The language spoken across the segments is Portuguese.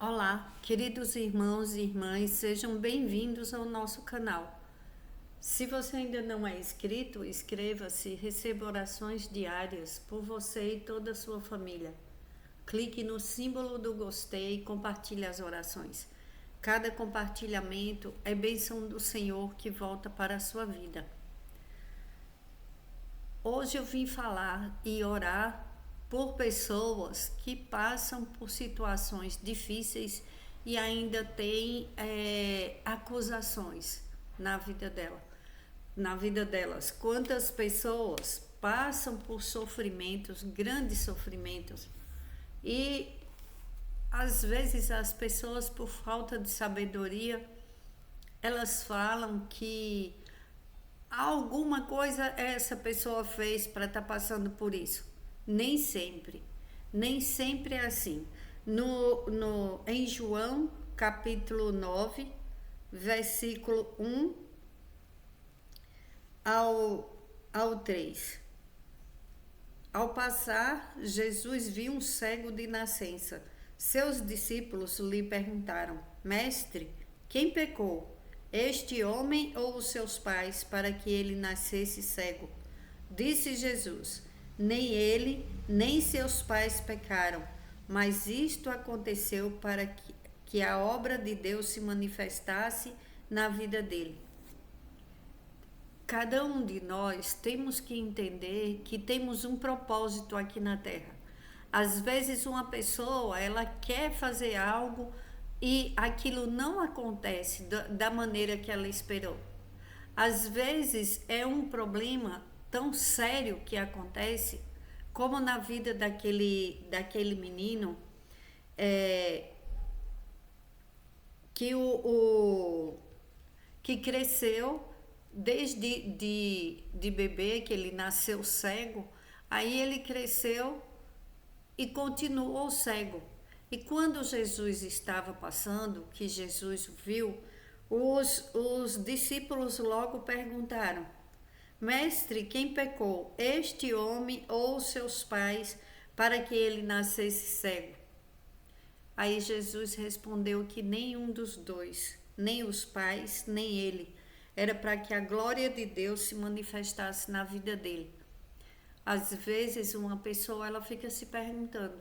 Olá, queridos irmãos e irmãs, sejam bem-vindos ao nosso canal. Se você ainda não é inscrito, inscreva-se, receba orações diárias por você e toda a sua família. Clique no símbolo do gostei e compartilhe as orações. Cada compartilhamento é bênção do Senhor que volta para a sua vida. Hoje eu vim falar e orar por pessoas que passam por situações difíceis e ainda têm acusações na vida delas. Quantas pessoas passam por sofrimentos, grandes sofrimentos, e às vezes as pessoas, por falta de sabedoria, elas falam que alguma coisa essa pessoa fez para estar passando por isso. Nem sempre é assim. Em João, capítulo 9, versículo 1 ao 3. Ao passar, Jesus viu um cego de nascença. Seus discípulos lhe perguntaram: Mestre, quem pecou, este homem ou os seus pais, para que ele nascesse cego? Disse Jesus: Nem ele, nem seus pais pecaram, mas isto aconteceu para que a obra de Deus se manifestasse na vida dele. Cada um de nós temos que entender que temos um propósito aqui na Terra. Às vezes uma pessoa, ela quer fazer algo e aquilo não acontece da maneira que ela esperou. Às vezes é um problema tão sério que acontece, como na vida daquele menino, que cresceu desde de bebê, que ele nasceu cego, aí ele cresceu e continuou cego. E quando Jesus estava passando, que Jesus viu, os discípulos logo perguntaram: Mestre, quem pecou, este homem ou seus pais, para que ele nascesse cego? Aí Jesus respondeu que nenhum dos dois, nem os pais, nem ele, era para que a glória de Deus se manifestasse na vida dele. Às vezes uma pessoa, ela fica se perguntando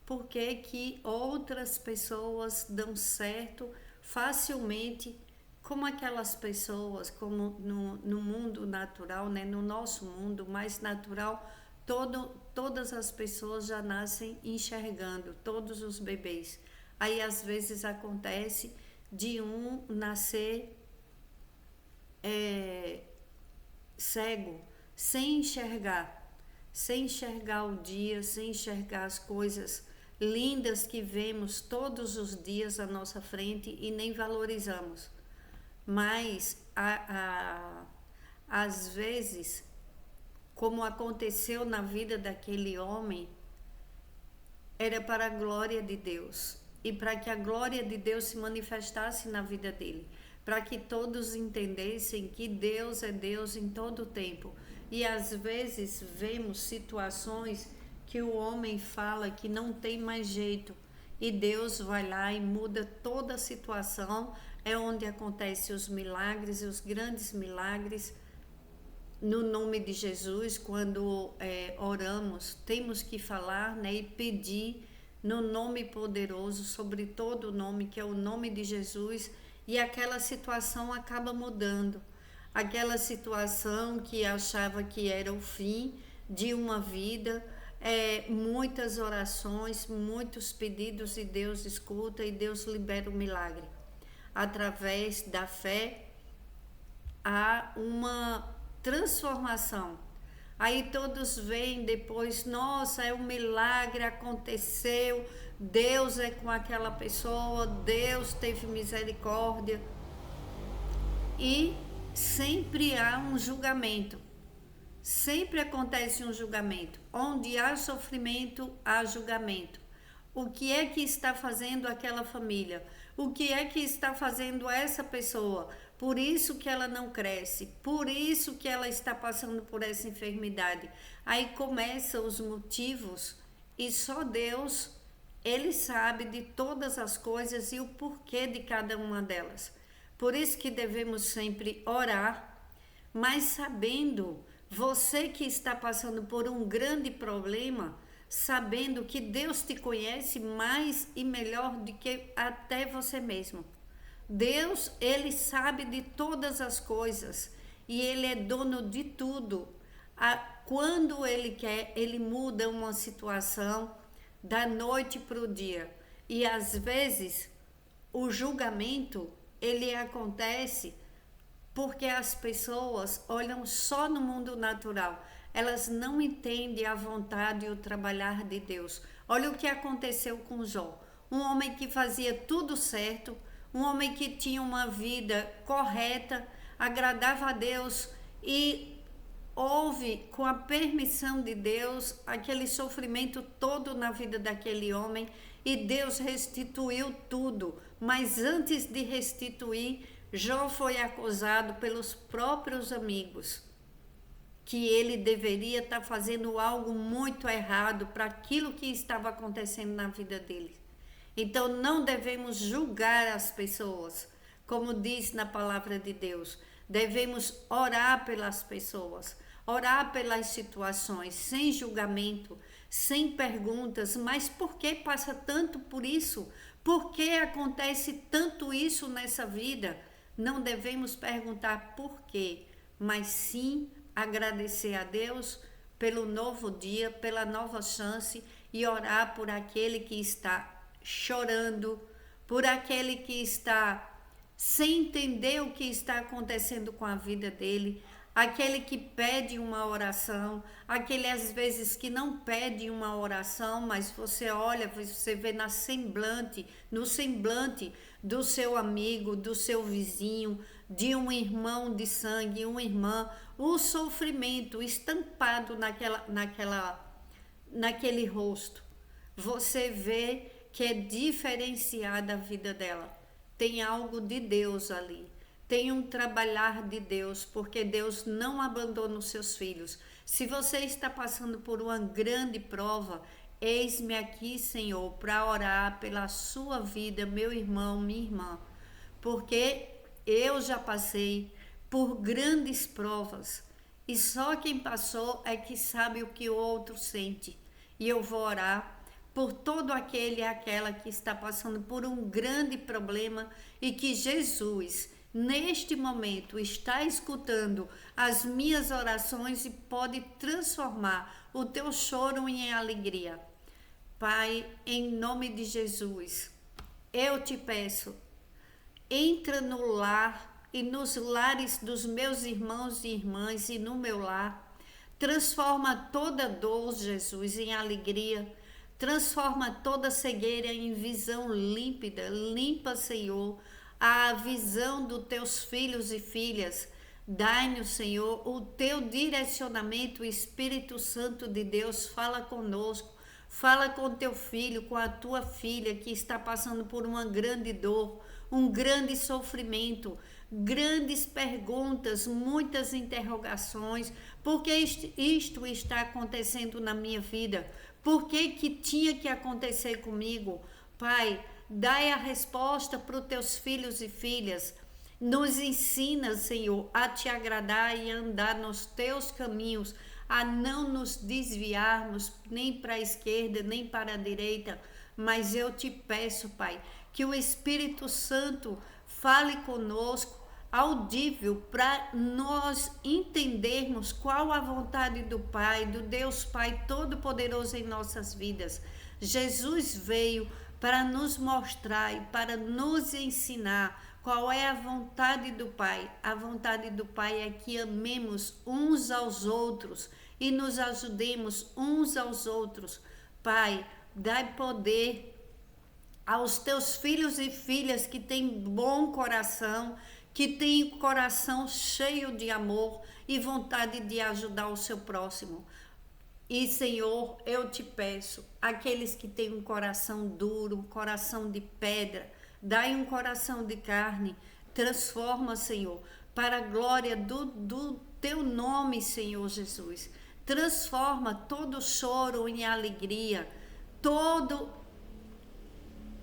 por que outras pessoas dão certo facilmente, como aquelas pessoas, como no mundo natural, né? No nosso mundo mais natural, todas as pessoas já nascem enxergando, todos os bebês. Aí às vezes acontece de um nascer cego, sem enxergar o dia, sem enxergar as coisas lindas que vemos todos os dias à nossa frente e nem valorizamos. Mas às vezes, como aconteceu na vida daquele homem, era para a glória de Deus e para que a glória de Deus se manifestasse na vida dele, para que todos entendessem que Deus é Deus em todo o tempo. E às vezes vemos situações que o homem fala que não tem mais jeito e Deus vai lá e muda toda a situação. É onde acontecem os milagres e os grandes milagres. No nome de Jesus, quando oramos, temos que falar, né, e pedir no nome poderoso, sobre todo o nome, que é o nome de Jesus, e aquela situação acaba mudando. Aquela situação que achava que era o fim de uma vida, muitas orações, muitos pedidos, e Deus escuta e Deus libera o milagre. Através da fé há uma transformação. Aí todos veem depois: nossa, é um milagre, aconteceu, Deus é com aquela pessoa, Deus teve misericórdia. E sempre há um julgamento, sempre acontece um julgamento. Onde há sofrimento, há julgamento. O que é que está fazendo aquela família? O que é que está fazendo essa pessoa? Por isso que ela não cresce, por isso que ela está passando por essa enfermidade. Aí começam os motivos e só Deus Ele sabe de todas as coisas e o porquê de cada uma delas. Por isso que devemos sempre orar, mas sabendo, você que está passando por um grande problema, sabendo que Deus te conhece mais e melhor do que até você mesmo. Deus, ele sabe de todas as coisas e ele é dono de tudo. Quando ele quer, ele muda uma situação da noite para o dia. E às vezes o julgamento ele acontece porque as pessoas olham só no mundo natural. Elas não entendem a vontade e o trabalhar de Deus. Olha o que aconteceu com Jó. Um homem que fazia tudo certo, um homem que tinha uma vida correta, agradava a Deus e houve, com a permissão de Deus, aquele sofrimento todo na vida daquele homem e Deus restituiu tudo. Mas antes de restituir, Jó foi acusado pelos próprios amigos que ele deveria estar fazendo algo muito errado para aquilo que estava acontecendo na vida dele. Então não devemos julgar as pessoas, como diz na palavra de Deus. Devemos orar pelas pessoas, orar pelas situações, sem julgamento, sem perguntas. Mas por que passa tanto por isso? Por que acontece tanto isso nessa vida? Não devemos perguntar por quê, mas sim agradecer a Deus pelo novo dia, pela nova chance e orar por aquele que está chorando, por aquele que está sem entender o que está acontecendo com a vida dele, aquele que pede uma oração, aquele às vezes que não pede uma oração, mas você olha, você vê no semblante do seu amigo, do seu vizinho, de um irmão de sangue, uma irmã, o sofrimento estampado naquele rosto. Você vê que é diferenciada a vida dela. Tem algo de Deus ali. Tem um trabalhar de Deus, porque Deus não abandona os seus filhos. Se você está passando por uma grande prova, eis-me aqui, Senhor, para orar pela sua vida, meu irmão, minha irmã. Porque eu já passei por grandes provas e só quem passou é que sabe o que o outro sente. E eu vou orar por todo aquele e aquela que está passando por um grande problema e que Jesus, neste momento, está escutando as minhas orações e pode transformar o teu choro em alegria. Pai, em nome de Jesus, eu te peço, entra no lar e nos lares dos meus irmãos e irmãs e no meu lar. Transforma toda dor, Jesus, em alegria. Transforma toda cegueira em visão límpida. Limpa, Senhor, a visão dos teus filhos e filhas. Dai-nos, Senhor, o teu direcionamento. O Espírito Santo de Deus fala conosco. Fala com teu filho, com a tua filha que está passando por uma grande dor, um grande sofrimento, grandes perguntas, muitas interrogações. Por que isto está acontecendo na minha vida? Por que tinha que acontecer comigo? Pai, dai a resposta para os teus filhos e filhas. Nos ensina, Senhor, a te agradar e andar nos teus caminhos, a não nos desviarmos nem para a esquerda, nem para a direita. Mas eu te peço, Pai, que o Espírito Santo fale conosco, audível, para nós entendermos qual a vontade do Pai, do Deus Pai Todo-Poderoso em nossas vidas. Jesus veio para nos mostrar e para nos ensinar qual é a vontade do Pai. A vontade do Pai é que amemos uns aos outros e nos ajudemos uns aos outros. Pai, dai poder aos teus filhos e filhas que têm bom coração, que têm o coração cheio de amor e vontade de ajudar o seu próximo. E, Senhor, eu te peço, aqueles que têm um coração duro, um coração de pedra, dai um coração de carne, transforma, Senhor, para a glória do teu nome, Senhor Jesus. Transforma todo choro em alegria, todo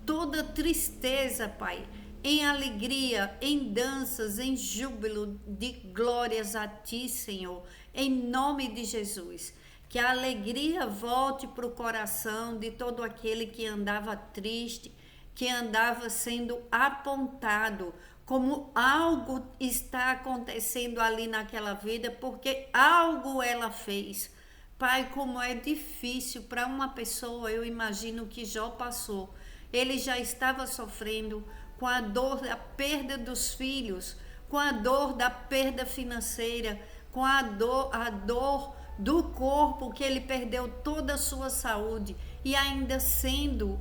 toda tristeza, Pai, em alegria, em danças, em júbilo de glórias a Ti, Senhor, em nome de Jesus. Que a alegria volte para o coração de todo aquele que andava triste, que andava sendo apontado como algo está acontecendo ali naquela vida, porque algo ela fez. Pai, como é difícil para uma pessoa, eu imagino que Jó passou. Ele já estava sofrendo com a dor da perda dos filhos, com a dor da perda financeira, com a dor do corpo, que ele perdeu toda a sua saúde e ainda sendo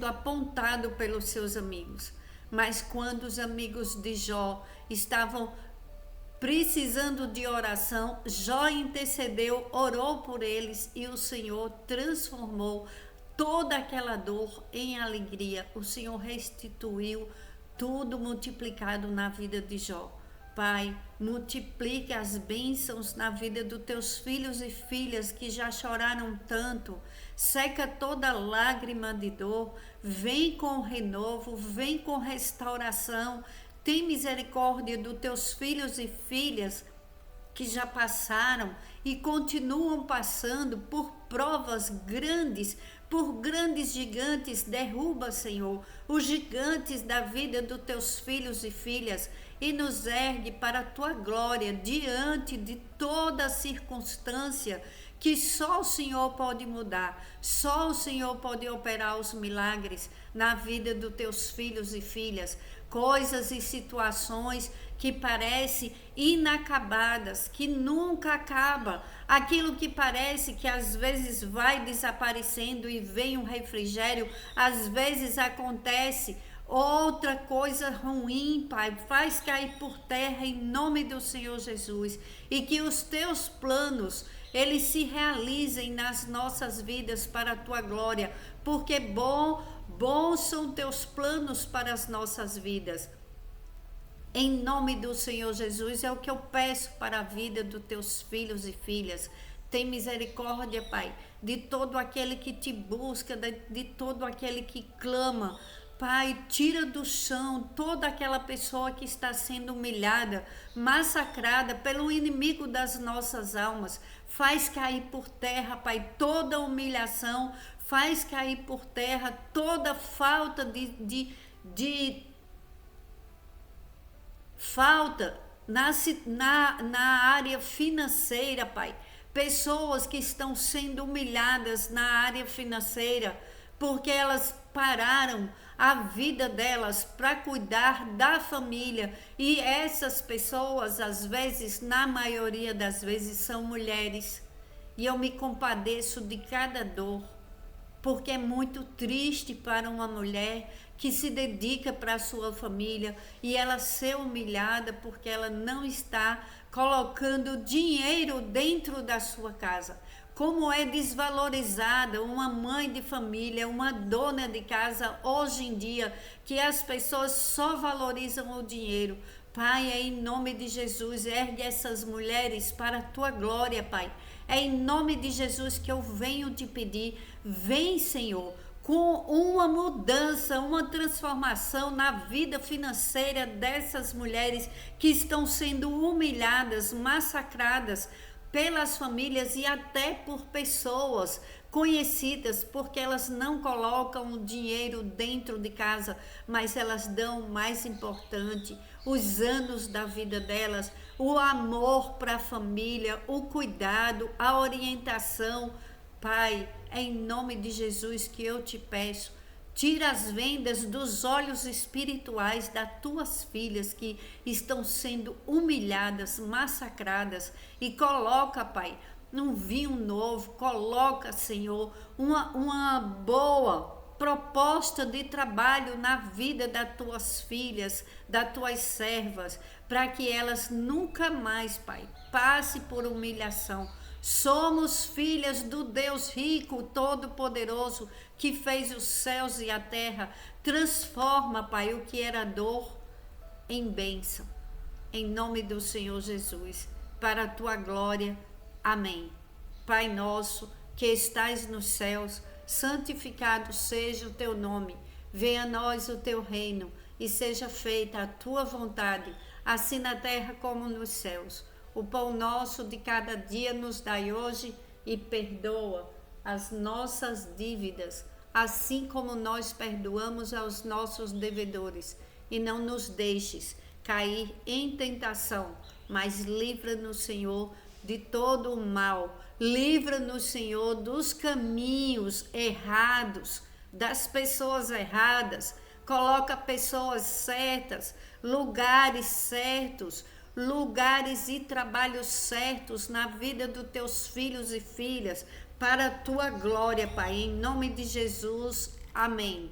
apontado pelos seus amigos. Mas quando os amigos de Jó estavam precisando de oração, Jó intercedeu, orou por eles e o Senhor transformou toda aquela dor em alegria. O Senhor restituiu tudo multiplicado na vida de Jó. Pai, multiplique as bênçãos na vida dos teus filhos e filhas que já choraram tanto. Seca toda lágrima de dor. Vem com renovo, vem com restauração. Tem misericórdia dos teus filhos e filhas que já passaram e continuam passando por provas grandes, por grandes gigantes. Derruba, Senhor, os gigantes da vida dos teus filhos e filhas e nos ergue para a tua glória diante de toda circunstância que só o Senhor pode mudar, só o Senhor pode operar os milagres na vida dos teus filhos e filhas. Coisas e situações que parecem inacabadas, que nunca acaba. Aquilo que parece que às vezes vai desaparecendo e vem um refrigério, às vezes acontece outra coisa ruim, Pai. Faz cair por terra em nome do Senhor Jesus. E que os teus planos, eles se realizem nas nossas vidas para a tua glória. Porque bons são teus planos para as nossas vidas. Em nome do Senhor Jesus, é o que eu peço para a vida dos teus filhos e filhas. Tem misericórdia, Pai, de todo aquele que te busca, de todo aquele que clama. Pai, tira do chão toda aquela pessoa que está sendo humilhada, massacrada pelo inimigo das nossas almas. Faz cair por terra, Pai, toda humilhação. Faz cair por terra toda falta falta na área financeira, Pai. Pessoas que estão sendo humilhadas na área financeira porque elas pararam a vida delas para cuidar da família, e essas pessoas, às vezes, na maioria das vezes, são mulheres. E eu me compadeço de cada dor, porque é muito triste para uma mulher que se dedica para a sua família e ela ser humilhada porque ela não está colocando dinheiro dentro da sua casa. Como é desvalorizada uma mãe de família, uma dona de casa hoje em dia, que as pessoas só valorizam o dinheiro. Pai, é em nome de Jesus, ergue essas mulheres para a tua glória, Pai. É em nome de Jesus que eu venho te pedir. Vem, Senhor, com uma mudança, uma transformação na vida financeira dessas mulheres que estão sendo humilhadas, massacradas pelas famílias e até por pessoas conhecidas, porque elas não colocam o dinheiro dentro de casa, mas elas dão o mais importante, os anos da vida delas, o amor para a família, o cuidado, a orientação. Pai, é em nome de Jesus que eu te peço, tira as vendas dos olhos espirituais das tuas filhas que estão sendo humilhadas, massacradas, e coloca, Pai, um vinho novo, coloca, Senhor, uma boa proposta de trabalho na vida das tuas filhas, das tuas servas, para que elas nunca mais, Pai, passe por humilhação. Somos filhas do Deus rico, todo-poderoso, que fez os céus e a terra. Transforma, Pai, o que era dor em bênção. Em nome do Senhor Jesus, para a tua glória. Amém. Pai nosso, que estais nos céus, santificado seja o teu nome, venha a nós o teu reino e seja feita a tua vontade, assim na terra como nos céus. O pão nosso de cada dia nos dai hoje e perdoa as nossas dívidas, assim como nós perdoamos aos nossos devedores. E não nos deixes cair em tentação, mas livra-nos, Senhor, de todo o mal. Livra-nos, Senhor, dos caminhos errados, das pessoas erradas. Coloca pessoas certas, lugares certos, lugares e trabalhos certos na vida dos teus filhos e filhas, para a tua glória, Pai, em nome de Jesus, amém.